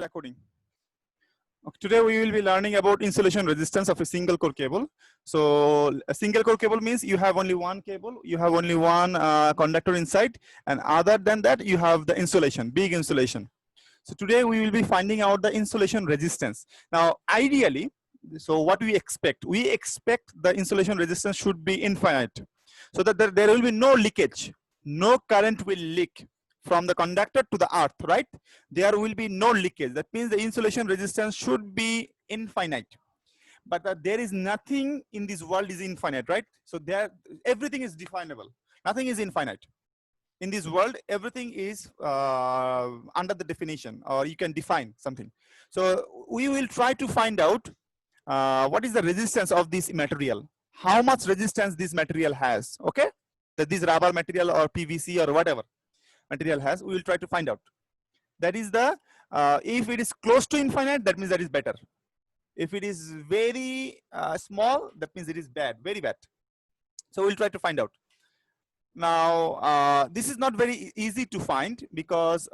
recording. Okay, today we will be learning about insulation resistance of a single core cable. So a single core cable means you have only one cable, you have only one conductor inside, and other than that you have the insulation, big insulation. So today we will be finding out the insulation resistance. Now ideally, so what we expect the insulation resistance should be infinite, so that there will be no leakage, no current will leak from the conductor to the earth, right? There will be no leakage. That means the insulation resistance should be infinite. But there is nothing in this world is infinite, right? So there, everything is definable. Nothing is infinite. In this world, everything is under the definition, or you can define something. So we will try to find out what is the resistance of this material, how much resistance this material has, okay? That this rubber material or PVC or whatever material has, we will try to find out. That is the, if it is close to infinite, that means that is better. If it is very small, that means it is bad, very bad. So we'll try to find out. Now, this is not very easy to find because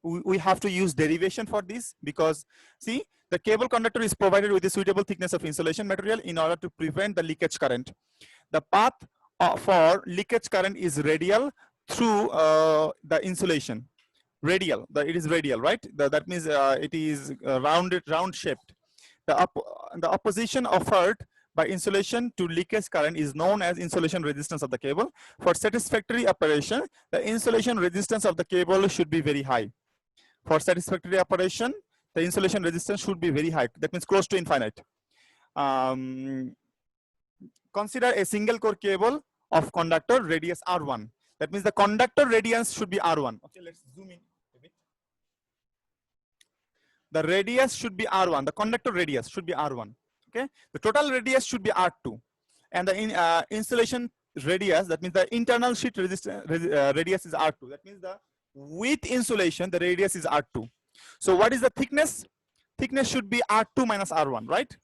we have to use derivation for this, because see, the cable conductor is provided with a suitable thickness of insulation material in order to prevent the leakage current. The path for leakage current is radial through the insulation. Radial, it is radial, right? That means it is round shaped. The opposition offered by insulation to leakage current is known as insulation resistance of the cable. For satisfactory operation, the insulation resistance of the cable should be very high. For satisfactory operation, the insulation resistance should be very high. That means close to infinite. Consider a single core cable of conductor radius R1. That means the conductor radius should be R1. Okay, let's zoom in a bit. The radius should be R1. The conductor radius should be R1. Okay, the total radius should be R2, and the insulation radius, that means the internal sheet resistance radius is R2. That means the with insulation the radius is R2. So what is the thickness? Thickness should be R2 minus R1, right?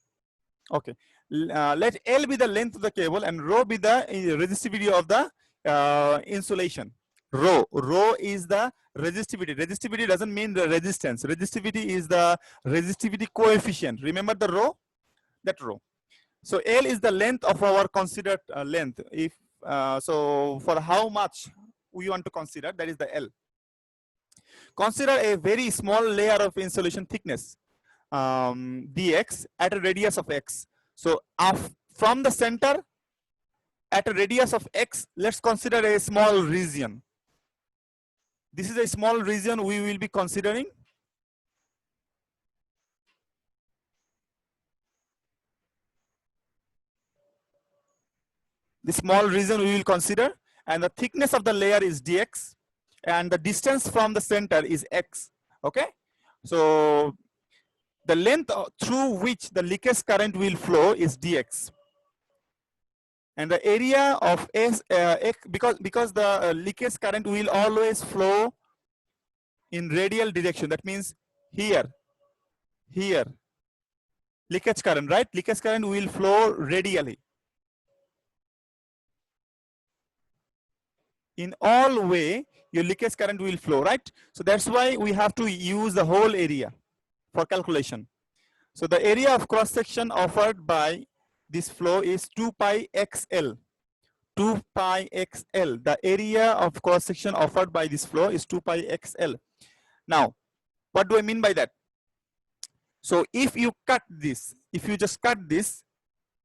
Okay. Let L be the length of the cable and rho be the resistivity of the insulation. Rho is the resistivity. Resistivity doesn't mean the resistance. Resistivity is the resistivity coefficient. Remember the rho? That rho. So L is the length of our considered length. If so, for how much we want to consider, that is the L. Consider a very small layer of insulation thickness, dx, at a radius of x. So from the center at a radius of x, let's consider a small region. This is a small region we will be considering. The small region we will consider, and the thickness of the layer is dx, and the distance from the center is x. Okay, so the length through which the leakage current will flow is dx, and the area of x, because the leakage current will always flow in radial direction. That means here leakage current, right? Leakage current will flow radially. In all way, your leakage current will flow, right? So that's why we have to use the whole area for calculation. So the area of cross section offered by this flow is 2 pi XL. 2 pi XL. The area of cross section offered by this flow is 2 pi XL. Now, what do I mean by that? So if you cut this, if you just cut this,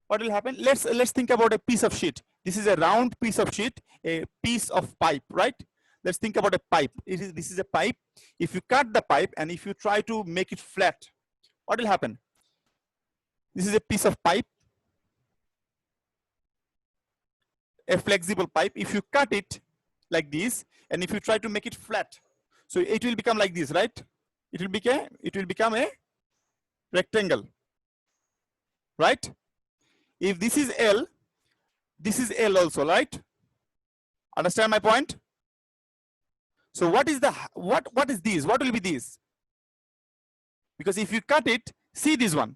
what will happen? Let's think about a piece of sheet. This is a round piece of sheet, a piece of pipe, right? Let's think about a pipe. This is a pipe. If you cut the pipe and if you try to make it flat, what will happen? This is a piece of pipe, a flexible pipe. If you cut it like this, and if you try to make it flat, so it will become like this, right? It will become a rectangle, right? If this is L, this is L also, right? Understand my point? So what is the what is this? What will be this? Because if you cut it, see this one.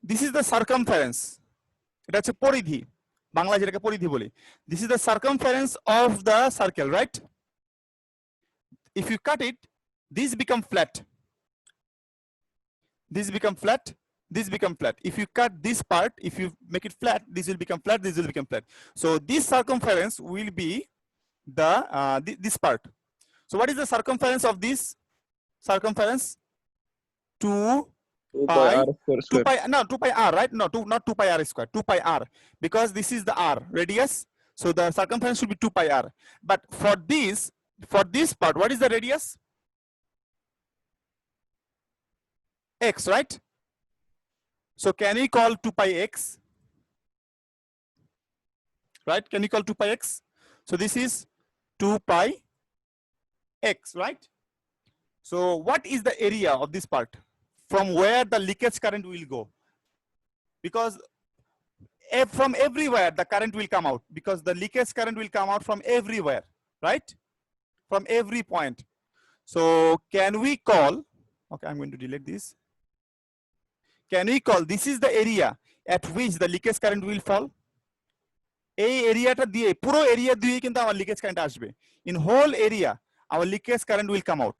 This is the circumference. That's a poridhi. Bangla jetake poridhi boli. This is the circumference of the circle, right? If you cut it, this become flat. This become flat. This become flat. If you cut this part, if you make it flat, this will become flat. This will become flat. So this circumference will be the this part. So what is the circumference of this circumference? 2 pi, 2 pi, no, 2 pi r, right? No, not 2 pi r square, 2 pi r, because this is the r radius. So the circumference should be 2 pi r. But for this part, what is the radius? X, right? So can we call 2 pi x? Right? Can you call 2 pi x? So this is 2 pi x, right? So what is the area of this part from where the leakage current will go? Because from everywhere the current will come out, because the leakage current will come out from everywhere, right? From every point. So can we call, okay, I'm going to delete this. Can we call this is the area at which the leakage current will fall? এই এরিয়াটা দিয়ে পুরো area দিয়ে কিন্তু আমার leakage current আসবে। In whole area our leakage current will come out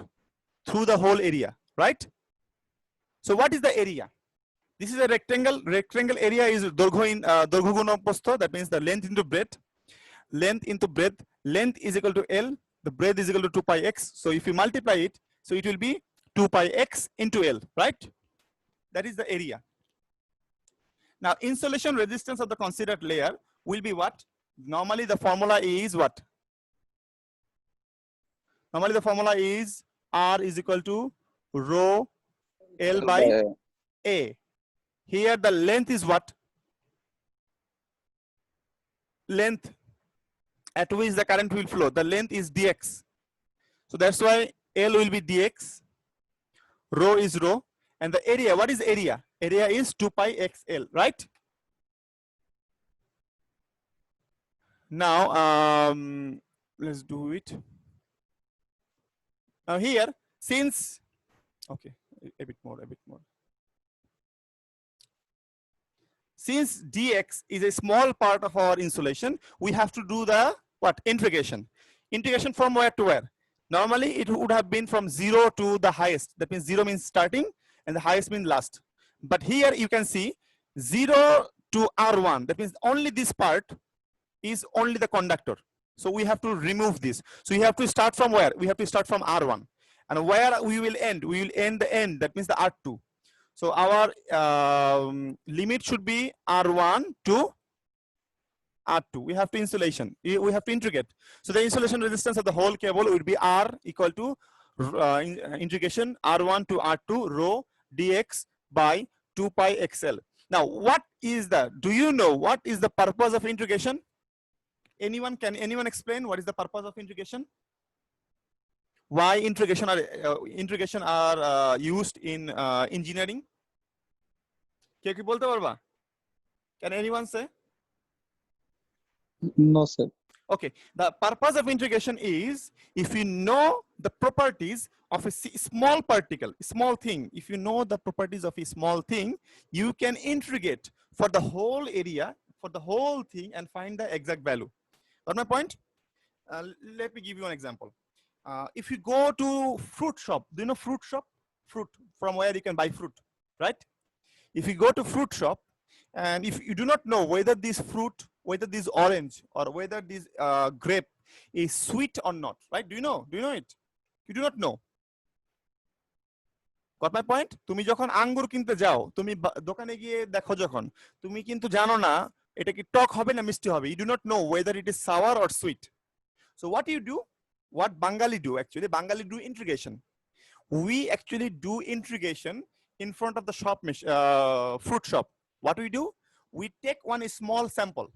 through the whole area, right? So what is the area? This is a rectangle. Rectangle area is দৈর্ঘ্য গুণ প্রস্থ, that means the length into breadth. Length into breadth. Length is equal to L. The breadth is equal to 2 pi x. So if you multiply it, so it will be 2 pi x into L, right? That is the area. Now insulation resistance of the considered layer will be what? Normally the formula is what? Normally the formula is R is equal to rho L by A. Here the length is what? Length at which the current will flow. The length is dx. So that's why L will be dx. Rho is rho. And the area, what is area? Area is 2 pi xl, right? Now, let's do it. Now here, since, okay, a bit more. Since dx is a small part of our insulation, we have to do the what? Integration. Integration from where to where? Normally it would have been from 0 to the highest. That means 0 means starting and the highest means last. But here you can see 0 to R1. That means only this part is only the conductor. So we have to remove this. So you have to start from where? We have to start from R1. And where we will end? We will end the end. That means the R2. So our limit should be R1 to R2. We have to insulation. We have to integrate. So the insulation resistance of the whole cable would be R equal to integration R1 to R2 rho dx by 2 pi xl. Now, what is the? Do you know what is the purpose of integration? Anyone? Can anyone explain what is the purpose of integration? Why integration are used in engineering? Can anyone say? No, sir. Okay, the purpose of integration is if you know the properties of a small particle, small thing. If you know the properties of a small thing, you can integrate for the whole area, for the whole thing, and find the exact value. Got my point? Let me give you an example. If you go to fruit shop, do you know fruit shop? Fruit, from where you can buy fruit, right? If you go to fruit shop, and if you do not know whether this fruit, whether this orange or whether this grape is sweet or not, right? Do you know? Do you know it? You do not know. Got my point? তুমি যখন আঙ্গুর কিনতে যাও, তুমি দোকানে গিয়ে দেখো যখন, তুমি কিন্তু জানো না এটা কি টক হবে না মিষ্টি হবে. You do not know whether it is sour or sweet. So what you do? What Bengali do actually? Bengali do integration. We actually do integration in front of the shop, fruit shop. What we do? We take one small sample,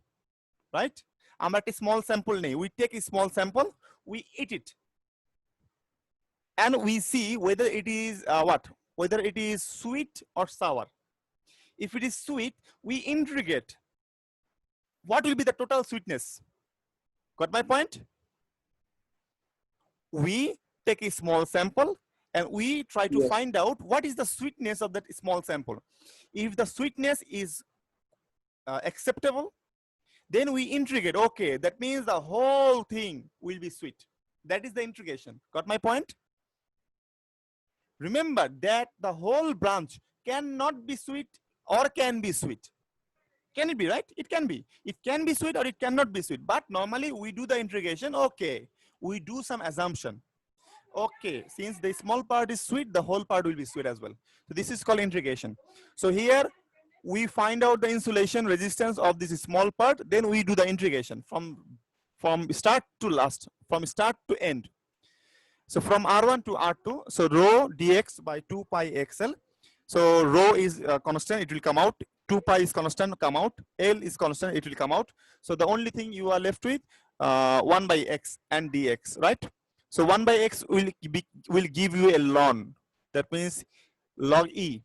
right? Amra a small sample nei. We take a small sample, we eat it, and we see whether it is what? Whether it is sweet or sour. If it is sweet, we integrate. What will be the total sweetness? Got my point? We take a small sample and we try to find out what is the sweetness of that small sample. If the sweetness is acceptable, then we integrate. Okay, that means the whole thing will be sweet. That is the integration. Got my point? Remember that the whole branch cannot be sweet or can be sweet. Can it be, right? It can be. It can be sweet or it cannot be sweet. But normally we do the integration. Okay, we do some assumption. Okay, since the small part is sweet, the whole part will be sweet as well. So this is called integration. So here we find out the insulation resistance of this small part. Then we do the integration from start to last, from start to end. So from R1 to R2, so rho dx by 2 pi xl. So rho is constant, it will come out. 2 pi is constant, come out. L is constant, it will come out. So the only thing you are left with 1 by x and dx, right? So 1 by x will give you a ln. That means log e.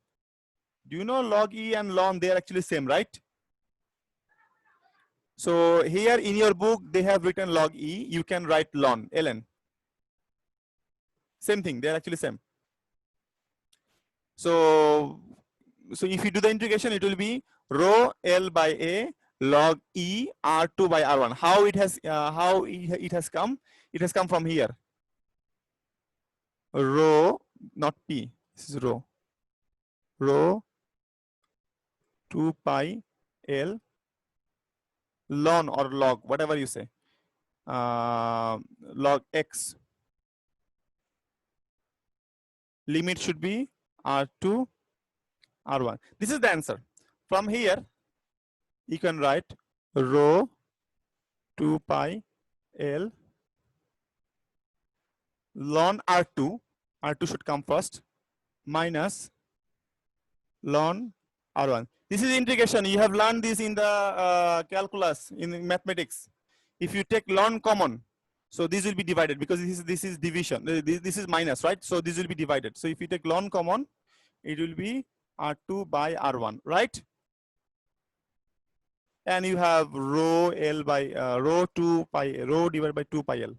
Do you know log e and ln? They are actually same, right? So here in your book they have written log e. You can write ln. Same thing. They are actually same. So if you do the integration, it will be rho L by A log E R2 by R1. How it has come? It has come from here. Rho, not P. This is rho. Rho 2 pi L ln or log, whatever you say. Log X. Limit should be R2 R1. This is the answer. From here, you can write rho 2 pi L ln R2. R2 should come first, minus ln R1. This is integration. You have learned this in the calculus, in mathematics. If you take ln common, so this will be divided because this is division. This is minus, right? So this will be divided. So if you take ln common, it will be R2 by R1, right? And you have rho L by rho 2 pi, rho divided by 2 pi L.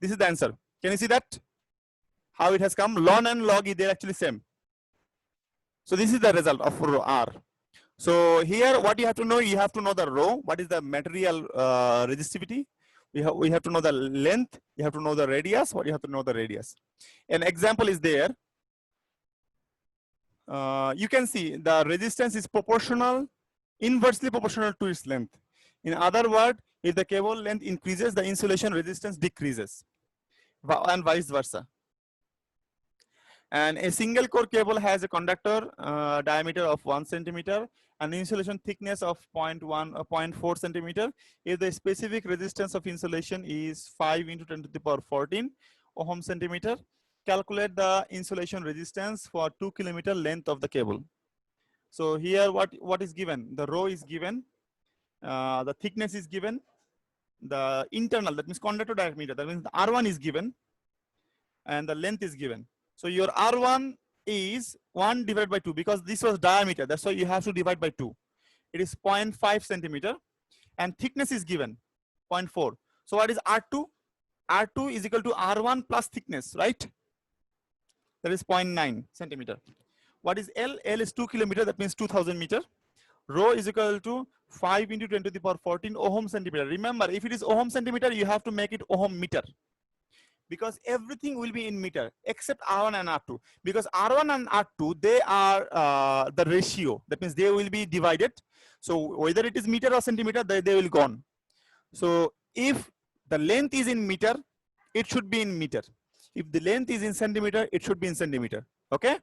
This is the answer. Can you see that? How it has come? Ln and log E, they're actually same. So this is the result of rho R. So here, what you have to know the rho. What is the material resistivity? We have to know the length. You have to know the radius. What you have to know the radius. An example is there. You can see the resistance is proportional, inversely proportional to its length. In other words, if the cable length increases, the insulation resistance decreases, and vice versa. And a single core cable has a conductor diameter of 1 centimeter and insulation thickness of 0.4 centimeter. If the specific resistance of insulation is 5 into 10 to the power 14 ohm centimeter, calculate the insulation resistance for 2 kilometer length of the cable. So here what is given? The rho is given, the thickness is given, the internal, that means conductor diameter, that means the R1 is given, and the length is given. So your R1 is 1 divided by 2 because this was diameter. That's why you have to divide by 2. It is 0.5 centimeter and thickness is given 0.4. So what is R2? R2 is equal to R1 plus thickness, right? That is 0.9 centimeter. What is L? L is 2 kilometer. That means 2000 meter. Rho is equal to 5 into 10 to the power 14 ohm centimeter. Remember, if it is ohm centimeter, you have to make it ohm meter, because everything will be in meter except R1 and R2. Because R1 and R2, they are the ratio. That means they will be divided. So whether it is meter or centimeter, they will go on. So if the length is in meter, it should be in meter. If the length is in centimeter, it should be in centimeter. Okay?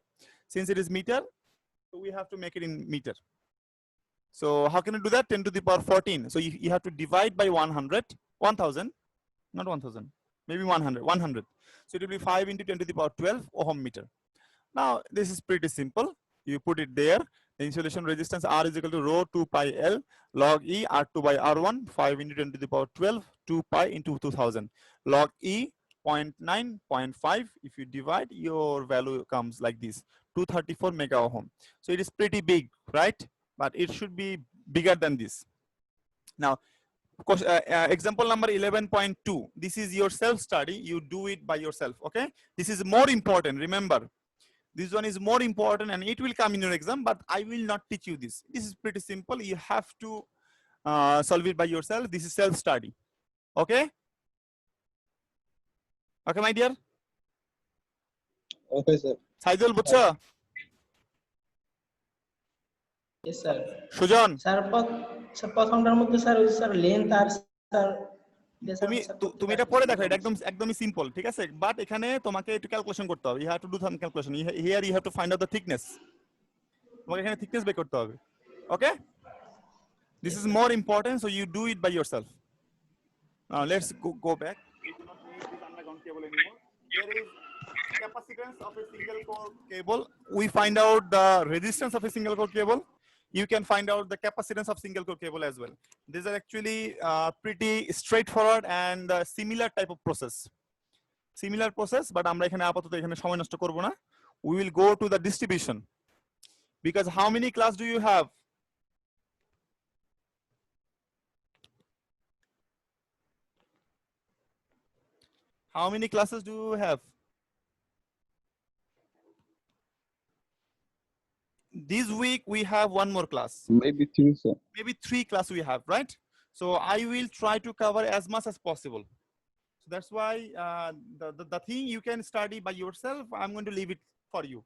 Since it is meter, so we have to make it in meter. So how can you do that? 10 to the power 14. So you have to divide by 100, 1000, not 1000. Maybe 100. So it will be 5 into 10 to the power 12 ohm meter. Now this is pretty simple. You put it there. The insulation resistance R is equal to rho 2 pi L log E R2 by R1, 5 into 10 to the power 12, 2 pi into 2000. Log E 0.9, 0.5. If you divide, your value comes like this, 234 mega ohm. So it is pretty big, right? But it should be bigger than this. Now, of course, example number 11.2. This is your self-study. You do it by yourself, okay? This is more important, remember. This one is more important and it will come in your exam, but I will not teach you this. This is pretty simple. You have to solve it by yourself. This is self-study, okay? Okay, my dear? Okay sir. Saidul বুঝছো? Yes, sir. Sujan sir প্রথমটার মধ্যে sir ওই sir length আর sir তুমি এটা পড়ে দেখো, এটা একদমই সিম্পল, ঠিক আছে? বাট এখানে তোমাকে একটু ক্যালকুলেশন করতে হবে। You have to do some calculation here, you have to find out the thickness. তোমাকে এখানে থিকনেস বের করতে হবে। Okay, this is more important, so you do it by yourself. Now let's go back. We do not need this underground cable anymore. There is capacitance of a single core cable. We find out the resistance of a single core cable. You can find out the capacitance of single core cable as well. These are actually pretty straightforward and similar type of process. Similar process, but আমরা এখানে আপাতত এখানে সময় নষ্ট করব না. We will go to the distribution. Because how many class do you have? How many classes do you have? This week we have one more class. Maybe 3, sir. Maybe 3 class we have, right? So I will try to cover as much as possible. So that's why the thing you can study by yourself, I'm going to leave it for you.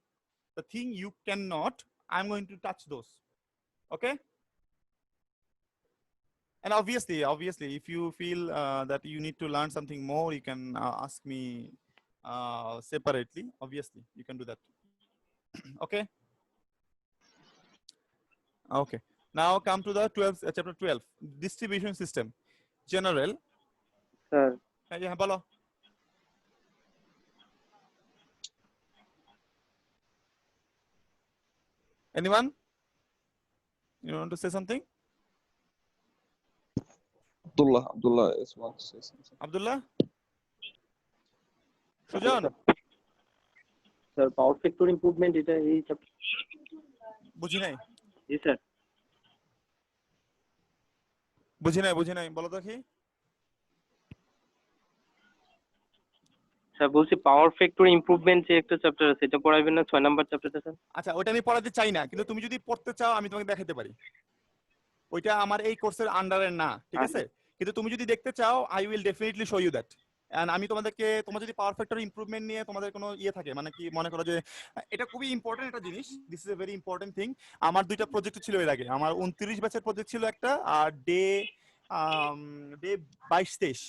The thing you cannot, I'm going to touch those. Okay? And obviously, if you feel that you need to learn something more, you can ask me separately. Obviously, you can do that. Okay? Okay. Now come to the chapter 12, distribution system. General. Sir. Yeah, bolo. Anyone? You want to say something? Abdullah is want to say something. Abdullah? Sujan? Sir, power factor improvement এটা এই chapter বুঝি নাই। জি sir. বুঝি নাই বলো তো কি? Sir বলছি পাওয়ার ফ্যাক্টর ইমপ্রুভমেন্ট যে একটা চ্যাপ্টার আছে এটা পড়াবেন না 6 নাম্বার চ্যাপ্টারটা স্যার? আচ্ছা, ওটা আমি পড়াতে চাই না, কিন্তু তুমি যদি পড়তে চাও আমি তোমাকে দেখাতে পারি। ওইটা আমার এই কোর্সের আন্ডারে না, ঠিক আছে? কিন্তু তুমি যদি দেখতে চাও, I will definitely show you that. And আমি তোমাদেরকে, তোমার যদি পাওয়ার ফ্যাক্টর ইমপ্রুভমেন্ট নিয়ে তোমাদের কোনো ইয়ে থাকে, মানে কি মনে করো যে এটা খুবই ইম্পর্টেন্ট একটা জিনিস, this is a very important thing. আমার 2টা প্রজেক্ট ছিল এর আগে, আমার 29 ব্যাচের প্রজেক্ট ছিল একটা, আর day 22-23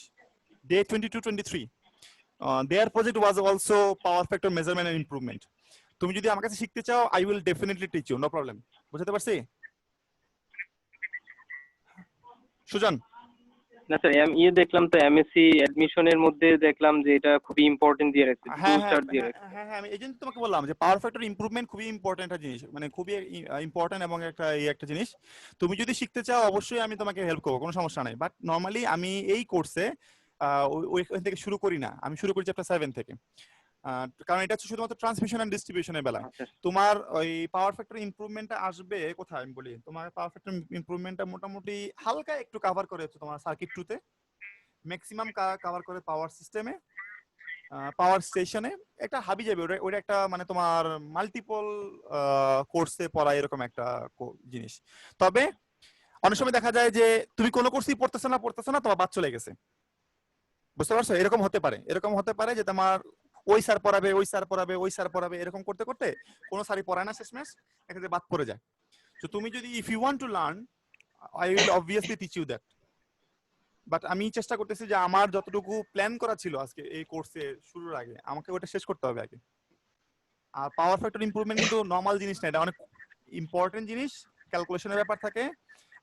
day 22-23 their project was also power factor measurement and improvement. তুমি যদি আমার কাছে শিখতে চাও, I will definitely teach you, no problem. বুঝতে পারছি? সুজন? না স্যার, দেখলাম তো এমএসসি অ্যাডমিশনের মধ্যে দেখলাম যে এটা খুবই ইম্পর্টেন্ট দিয়ে রাখছে, 2 স্টার দিয়ে রাখছে। হ্যাঁ, আমি এই জন্য তোমাকে বললাম যে পাওয়ার ফ্যাক্টর ইমপ্রুভমেন্ট খুবই ইম্পর্টেন্ট একটা জিনিস, মানে খুবই ইম্পর্টেন্ট এবং একটা জিনিস। তুমি যদি শিখতে চাও অবশ্যই আমি তোমাকে হেল্প করবো, কোনো সমস্যা নাই। বাট নরমালি আমি এই কোর্সে ওইখান থেকে শুরু করি না, আমি শুরু করি চ্যাপ্টার 7 থেকে। কারণ এটা হচ্ছে শুধুমাত্র ট্রান্সমিশন এন্ড ডিস্ট্রিবিউশনের বেলা। তোমার ওই পাওয়ার ফ্যাক্টর ইমপ্রুভমেন্টটা আসবে কোথায় আমি বলি, তোমার পাওয়ার ফ্যাক্টর ইমপ্রুভমেন্টটা মোটামুটি হালকা একটু কভার করে হচ্ছে তোমার সার্কিট 2 তে, ম্যাক্সিমাম কভার করে পাওয়ার সিস্টেমে, পাওয়ার স্টেশনে, একটা হাবি যাবে ওটা একটা, মানে তোমার মাল্টিপল কোর্সে পড়া এরকম একটা জিনিস। তবে অনেক সময় দেখা যায় যে তুমি কোনো কোর্সই পড়তেছ না তোমার বাদ চলে গেছে, বুঝতে পারছো? এরকম হতে পারে যে তোমার ওই স্যার পড়াবে এরকম করতে করতে কোনো স্যারই পড়ায় না, শেষমেশ এখানে বাদ পড়ে যায়। তো তুমি যদি if you want to learn, I will obviously teach you that. But আমি চেষ্টা করতেছি যে আমার যতটুকু প্ল্যান করা ছিল আজকে এই কোর্সে শুরুর আগে, আমাকে ওটা শেষ করতে হবে আগে। আর পাওয়ার ফ্যাক্টর ইমপ্রুভমেন্ট কিন্তু নরমাল জিনিস না, এটা অনেক ইম্পর্টেন্ট জিনিস, ক্যালকুলেশনের ব্যাপার থাকে।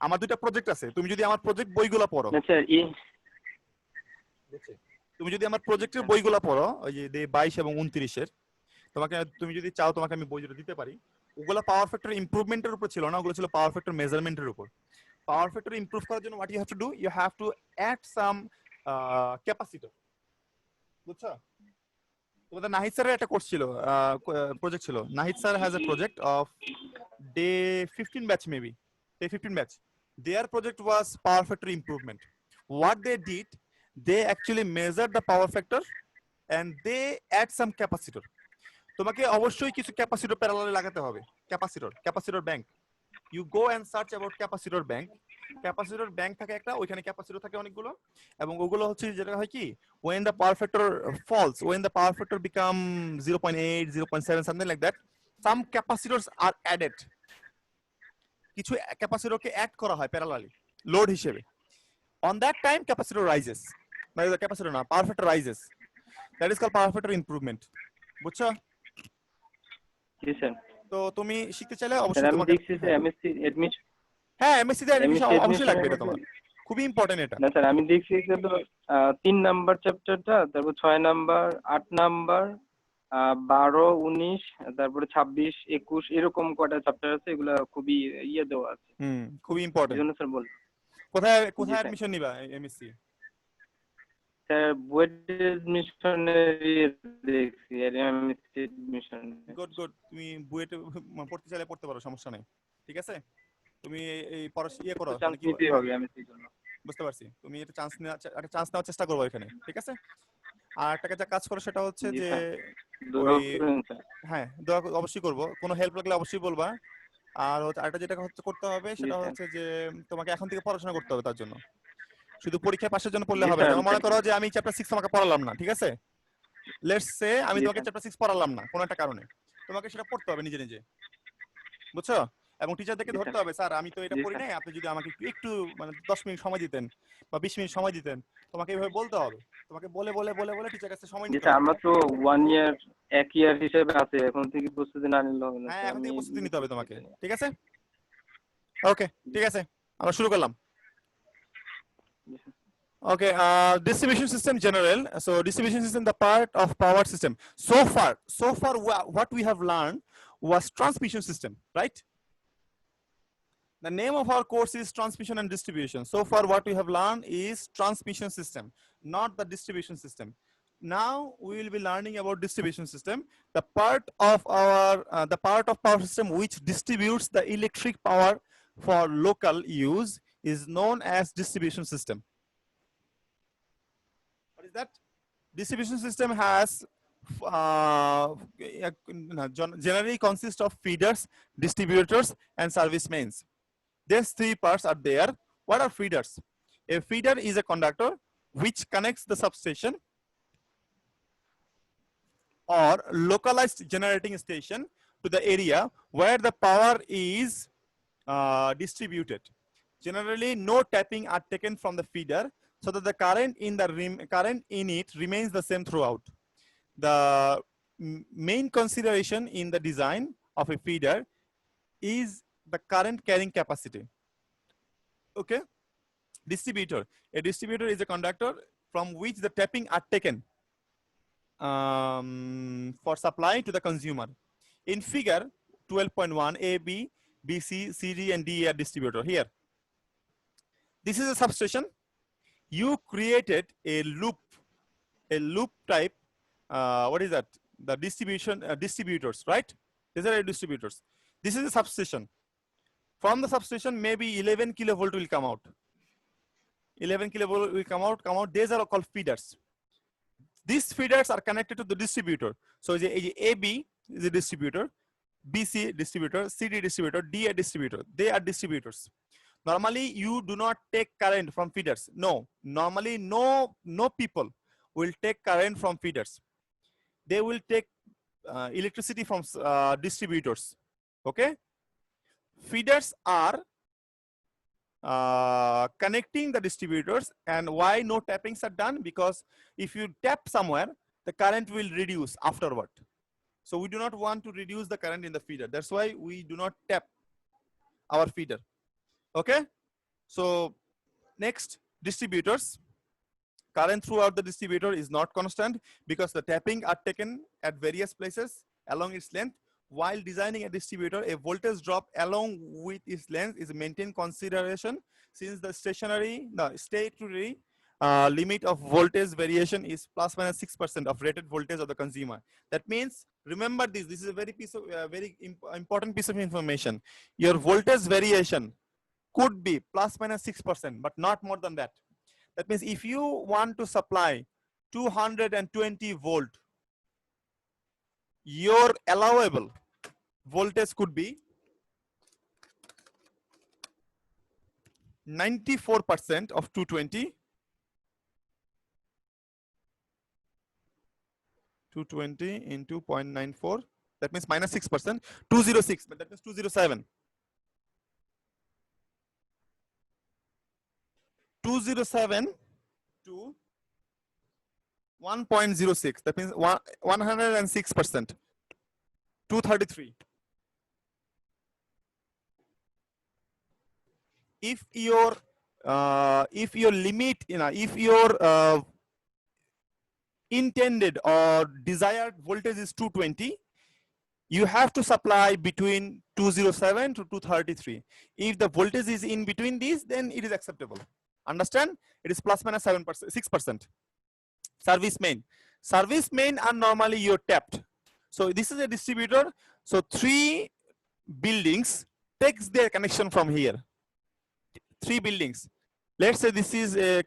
আমার 2টা প্রজেক্ট আছে, তুমি যদি আমার প্রজেক্ট বইগুলো পড়ো, তুমি যদি আমার প্রজেক্টের বইগুলো পড়ো, ওই যে 22 এবং 29 এর, তুমি যদি চাও তোমাকে আমি বইগুলো দিতে পারি। ওগুলা পাওয়ার ফ্যাক্টর ইমপ্রুভমেন্টের উপর ছিল না, ওগুলো ছিল পাওয়ার ফ্যাক্টর মেজারমেন্টের উপর। পাওয়ার ফ্যাক্টর ইমপ্রুভ করার জন্য what you have to do, you have to add some capacitor. বুঝছো? তোমাদের নাহিদ স্যারের একটা কোর্স ছিল, প্রজেক্ট ছিল। Nahid sir has a project of day 15 batch, maybe day 15 batch. Their project was power factor improvement. What they did, they actually measured the power factor and they add some capacitor. তোমাকে অবশ্যই কিছু capacitor প্যারালালে লাগাতে হবে। Capacitor bank, you go and search about capacitor bank capacitor bank থাকে একটা, ওইখানে capacitor থাকে অনেকগুলো, এবং ওগুলো হচ্ছে যেটা হয় কি, when the power factor falls, when the power factor become 0.8, 0.7, something like that, some capacitors are added. কিছু ক্যাপাসিটরকে অ্যাড করা হয় প্যারালালি লোড হিসেবে। On that time capacitor rises, মানে ক্যাপাসিটর না, power factor rises. That is called power factor improvement. বুঝছো? জি sir. তো তুমি শিখতে চাইলে স্যার অবশ্যই আমি তোমাকে, দেখছি যে এমএসসি এডমিশন, হ্যাঁ এমএসসি তে অ্যাডমিশন এমএসসি অবশ্যই লাগবে, এটা এডমিশনের তোমার খুবই ইম্পর্টেন্ট এটা। না স্যার আমি দেখছি যে তো 3 নাম্বার চ্যাপ্টারটা, তারপর 6 নাম্বার, 8 নাম্বার, 12, 19, তারপরে 26, 21 এরকম কয়টা চ্যাপ্টার আছে, এগুলা খুবই ইয়ে দেওয়া আছে। খুবই এই ইম্পর্টেন্ট। জন্য স্যার বল। কোথায় জি কোথায় স্যার। অ্যাডমিশন নিবা এমএসসি? স্যার বুয়েট এডমিশনের দেখছি, এমএসসি এডমিশন। গুড গুড, তুমি বুয়েটে পড়তে চাইলে পড়তে পারো, সমস্যা নেই, ঠিক আছে। তুমি এই ইয়ে করো, চান্স মানে কি, নিতেই হবে এমএসসির জন্য। বুঝতে পারছি, তুমি এটা চান্স নেওয়ার চেষ্টা করবো এখানে, ঠিক আছে। আর একটা কাজ করো, সেটা হচ্ছে জি যে স্যার। দোয়া ওই, করবেন স্যার। হ্যাঁ দোয়া অবশ্যই করবো, কোনো হেল্প লাগলে অবশ্যই বলবা। আর আরেকটা যেটা হচ্ছে করতে হবে জি সেটা স্যার। হচ্ছে যে তোমাকে এখন থেকে পড়াশোনা করতে হবে তার জন্য। শুধু পরীক্ষায় পাশের জন্য পড়লে জি হবে না। স্যার। যেমন মনে করো যে আমি চ্যাপ্টার 6 তোমাকে পড়ালাম না, ঠিক আছে, লেটস সে আমি জি তোমাকে স্যার। চ্যাপ্টার 6 পড়ালাম না কোনো একটা কারণে, তোমাকে সেটা পড়তে হবে নিজে নিজে, বুঝছো। এবং টিচারদেরকে জি ধরতে স্যার। হবে, স্যার আমি তো এটা জি পড়ি স্যার। নাই, আপনি যদি আমাকে একটু একটু মানে 10 মিনিট সময় দিতেন বা 20 মিনিট সময় দিতেন, তোমাকে এইভাবে বলতে হবে, তোমাকে বলে বলে বলে বলে টিচার কাছে সময় জি নিতে স্যার, হবে। আমরা তো 1 ইয়ার, 1 ইয়ার হিসেবে আছে, এখন থেকে প্রস্তুতি না নিলে হবে না হ্যাঁ স্যার। এখন আমি থেকে প্রস্তুতি নিতে হবে তোমাকে, প্রস্তুতি নিই। ঠিক আছে। ওকে ঠিক আছে, আমরা শুরু করলাম। জি sir. Okay, distribution system general. So distribution system, the part of power system. So far, what we have learned was transmission system, right? The name of our course is transmission and distribution. So far, what we have learned is transmission system, not the distribution system. Now we will be learning about distribution system, the part of power system which distributes the electric power for local use is known as distribution system. What is that? Distribution system has generally consists of feeders, distributors, and service mains. These three parts are there. What are feeders? A feeder is a conductor which connects the substation or localized generating station to the area where the power is distributed. Generally, no tapping are taken from the feeder, so that the current in it remains the same throughout. The main consideration in the design of a feeder is the current carrying capacity. Okay. Distributor. A distributor is a conductor from which the tapping are taken for supply to the consumer. In figure 12.1, A, B, B, C, C, D, and D are distributor. Here, this is a substation. You created a loop type. What is that? The distributors, right? These are distributors. This is a substation. From the substation, maybe 11 kilovolt will come out. 11 kilovolt will come out. These are called feeders. These feeders are connected to the distributor. So AB is a distributor, BC distributor, CD distributor, D a distributor. They are distributors. Normally, you do not take current from feeders. No, normally no people will take current from feeders. They will take electricity from distributors. Okay. Feeders are connecting the distributors, and why no tappings are done? Because if you tap somewhere, the current will reduce afterward. So we do not want to reduce the current in the feeder. That's why we do not tap our feeder. Okay. So next, distributors. Current throughout the distributor is not constant because the tapping are taken at various places along its length. While designing a distributor, a voltage drop along with its length is a maintained consideration, since the statutory limit of voltage variation is plus minus 6% of rated voltage of the consumer. That means, remember this. This is a very important piece of information. Your voltage variation could be plus minus 6%, but not more than that. That means if you want to supply 220 volt, your allowable voltage could be 94% of 220. 220 into 0.94. That means minus 6%. 206, but that means 207. 207 to 1.06. That means 106%. 233. If your limit, if your intended or desired voltage is 220, you have to supply between 207 to 233. If the voltage is in between these, then it is acceptable. Understand? It is plus minus 7%, 6%. Service main. Service main are normally your tapped. So this is a distributor. So 3 buildings takes their connection from here. 3 buildings. Let's say this is a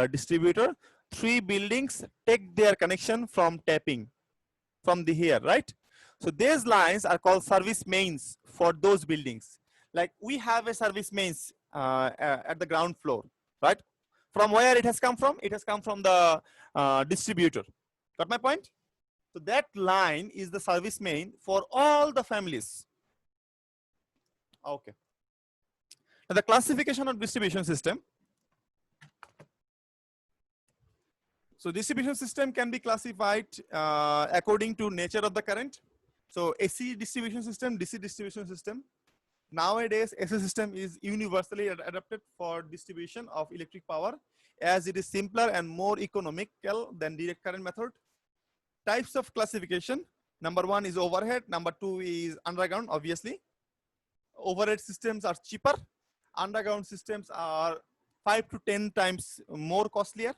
distributor. 3 buildings take their connection from tapping from the here, right? So these lines are called service mains for those buildings. Like we have a service mains at the ground floor, right? From where it has come from? It has come from the distributor. Got my point? So that line is the service main for all the families. Okay. Now the classification of distribution system. So distribution system can be classified according to nature of the current. So AC distribution system, DC distribution system. Nowadays, AC system is universally adapted for distribution of electric power as it is simpler and more economical than direct current method. Types of classification. Number 1 is overhead. Number 2 is underground, obviously. Overhead systems are cheaper. Underground systems are 5 to 10 times more costlier.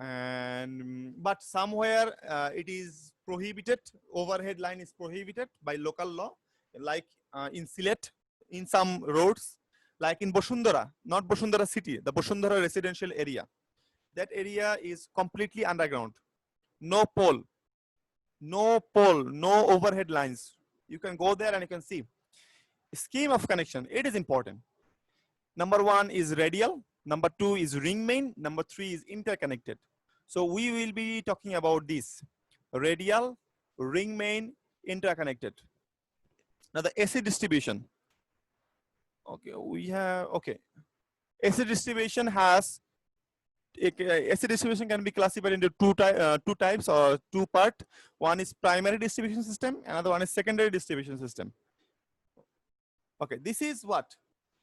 And but somewhere it is prohibited. Overhead line is prohibited by local law, like in Sylhet, in some roads, like in Bosundara, not Bosundara city, the Bosundara residential area. That area is completely underground. No pole, no overhead lines. You can go there and you can see. Scheme of connection, it is important. Number 1 is radial. Number 2 is ring main. Number 3 is interconnected. So we will be talking about this: radial, ring main, interconnected. Now the AC distribution. Okay, we have, okay. AC distribution has, AC distribution can be classified into two types or 2 parts. One is primary distribution system, another one is secondary distribution system. Okay, this is what?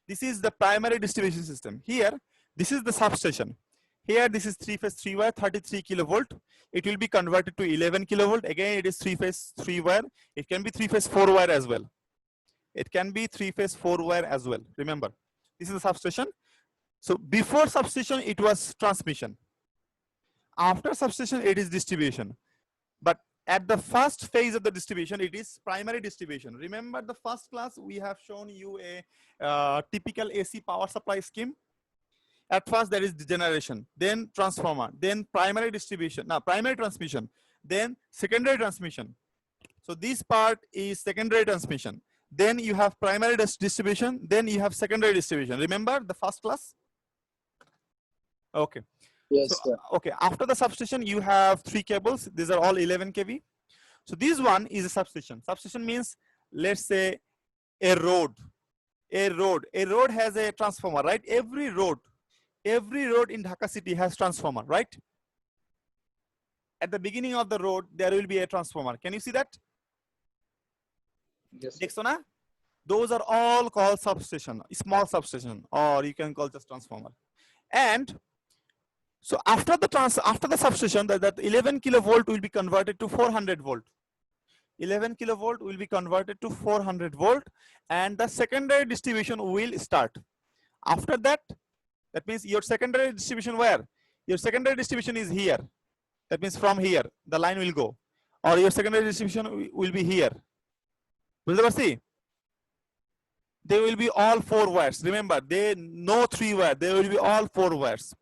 This is the primary distribution system. Here, this is the substation. Here, this is 3-phase 3-wire, 33 kilovolt. It will be converted to 11 kilovolt. Again, it is 3-phase 3-wire. It can be 3-phase 4-wire as well. It can be 3-phase 4-wire as well. Remember, this is the substation. So before substation, it was transmission. After substation, it is distribution. But at the first phase of the distribution, it is primary distribution. Remember the first class, we have shown you a typical AC power supply scheme. At first, there is generation, then transformer, then primary distribution, now primary transmission, then secondary transmission. So this part is secondary transmission. Then you have primary distribution, then you have secondary distribution. Remember the first class? Okay. Yes, so, sir. okay, after the substation, you have 3 cables. These are all 11 kV. So this one is a substation. Substation means, let's say, a road. A road has a transformer, right? Every road in Dhaka city has transformer, right? At the beginning of the road, there will be a transformer. Can you see that? Yes, sir. Dekhso na? Those are all called substation, small substation, or you can call just transformer. And so after the substation, that 11 kilovolt will be converted to 400 volt. 11 kilovolt will be converted to 400 volt, and the secondary distribution will start. After that, that means your secondary distribution where? Your secondary distribution is here. That means from here, the line will go. Or your secondary distribution will be here. Will see? They will be all 4 wires. Remember, they no 3 wire. They will be all 4 wires.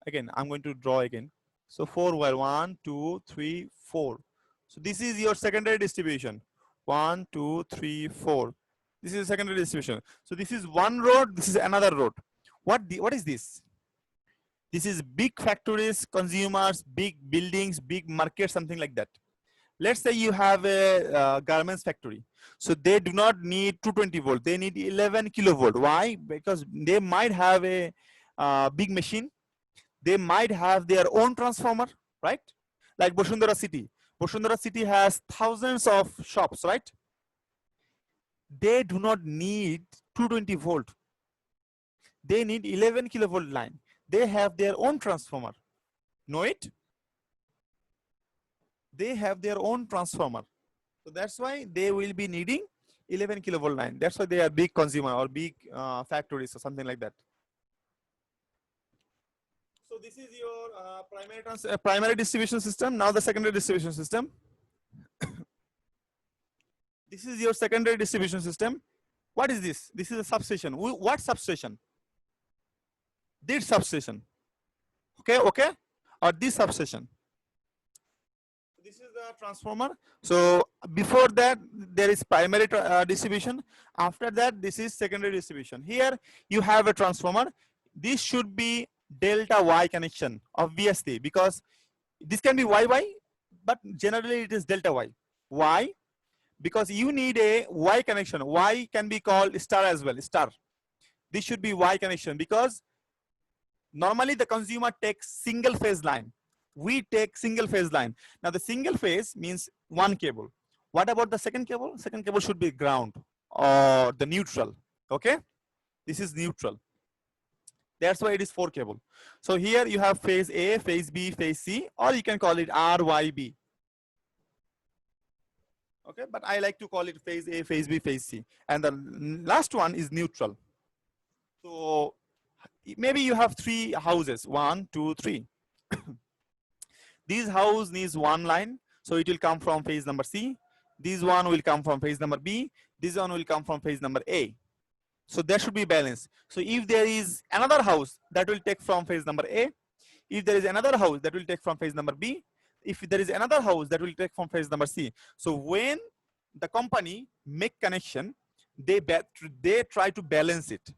Again, I'm going to draw again. So 4 wire, 1, 2, 3, 4. So this is your secondary distribution. 1, 2, 3, 4. This is secondary distribution. So this is one road, this is another road. What is this? This is big factories, consumers, big buildings, big markets, something like that. Let's say you have a garments factory. So they do not need 220 volt. They need 11 kilovolt. Why? Because they might have a big machine. They might have their own transformer, right? Like Bosundara City. Bosundara City has thousands of shops, right? They do not need 220 volt. They need 11 kilovolt line. They have their own transformer. Know it? They have their own transformer. So that's why they will be needing 11 kilovolt line. That's why they are big consumer or big factories or something like that. So this is your primary distribution system. Now the secondary distribution system. This is your secondary distribution system. What is this? This is a substation. What substation? This substation. Okay. Or this substation. This is the transformer. So before that, there is primary distribution. After that, this is secondary distribution. Here you have a transformer. This should be delta Y connection, obviously, because this can be YY, but generally it is delta Y. Why? Because you need a Y connection. Y can be called star as well, star. This should be Y connection because normally the consumer takes single phase line. We take single phase line. Now the single phase means one cable. What about the second cable? Second cable should be ground or the neutral. Okay, this is neutral. That's why it is 4 cable. So here you have phase A, phase B, phase C, or you can call it RYB. Okay, but I like to call it phase A, phase B, phase C. And the last one is neutral. So maybe you have 3 houses, 1, 2, 3. This house needs one line, so it will come from phase number C. This one will come from phase number B. This one will come from phase number A. So there should be balance. So if there is another house that will take from phase number A, if there is another house that will take from phase number B, if there is another house that will take from phase number C. So when the company make connection, they try to balance it.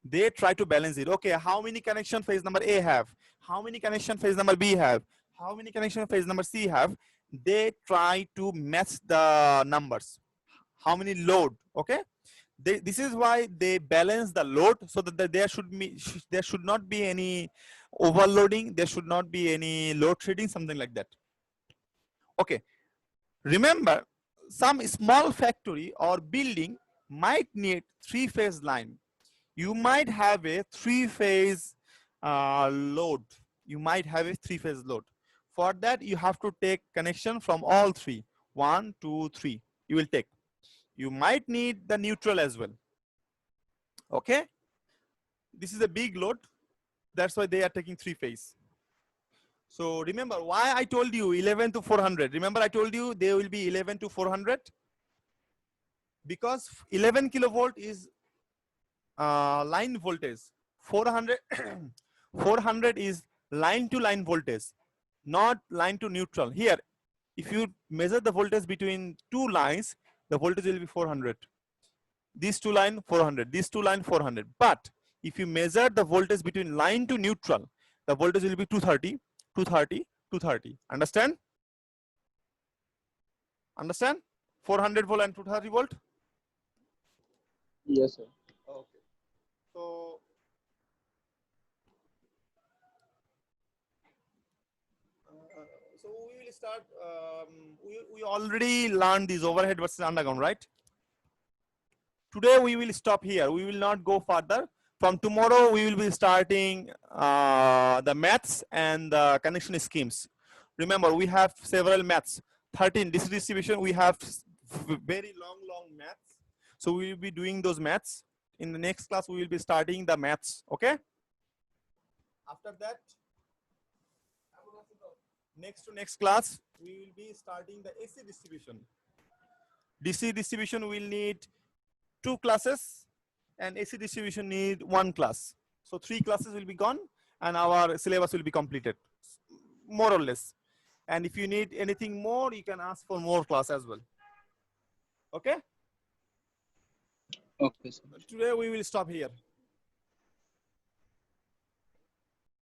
They try to balance it. Okay, how many connection phase number A have? How many connection phase number B have? How many connection phase number C have? They try to match the numbers. How many load? Okay. This is why they balance the load so that there should not be any overloading. There should not be any load shedding, something like that. Okay. Remember, some small factory or building might need 3-phase line. You might have a 3-phase load. You might have a 3-phase load. For that, you have to take connection from all 3. 1, 2, 3. You will take. You might need the neutral as well. Okay. This is a big load. That's why they are taking 3-phase. So remember why I told you 11 to 400. Remember I told you they will be 11 to 400 because 11 kilovolt is line voltage. 400 400 is line to line voltage, not line to neutral. Here, if you measure the voltage between 2 lines, the voltage will be 400. These 2 line 400, these 2 line 400. But if you measure the voltage between line to neutral, the voltage will be 230, 230, 230. Understand? Understand? 400 volt and 230 volt. Yes, sir. Okay. So we will start. We already learned these overhead versus underground, right? Today we will stop here. We will not go further. From tomorrow we will be starting the maths and the connection schemes. Remember, we have several maths. 13 DC distribution. We have very long maths. So we will be doing those maths. In the next class, we will be starting the maths. Okay. After that, next class, we will be starting the AC distribution. DC distribution will need 2 classes and AC distribution need 1 class. So 3 classes will be gone and our syllabus will be completed, more or less. And if you need anything more, you can ask for more class as well. Okay. Okay, sir. Today we will stop here.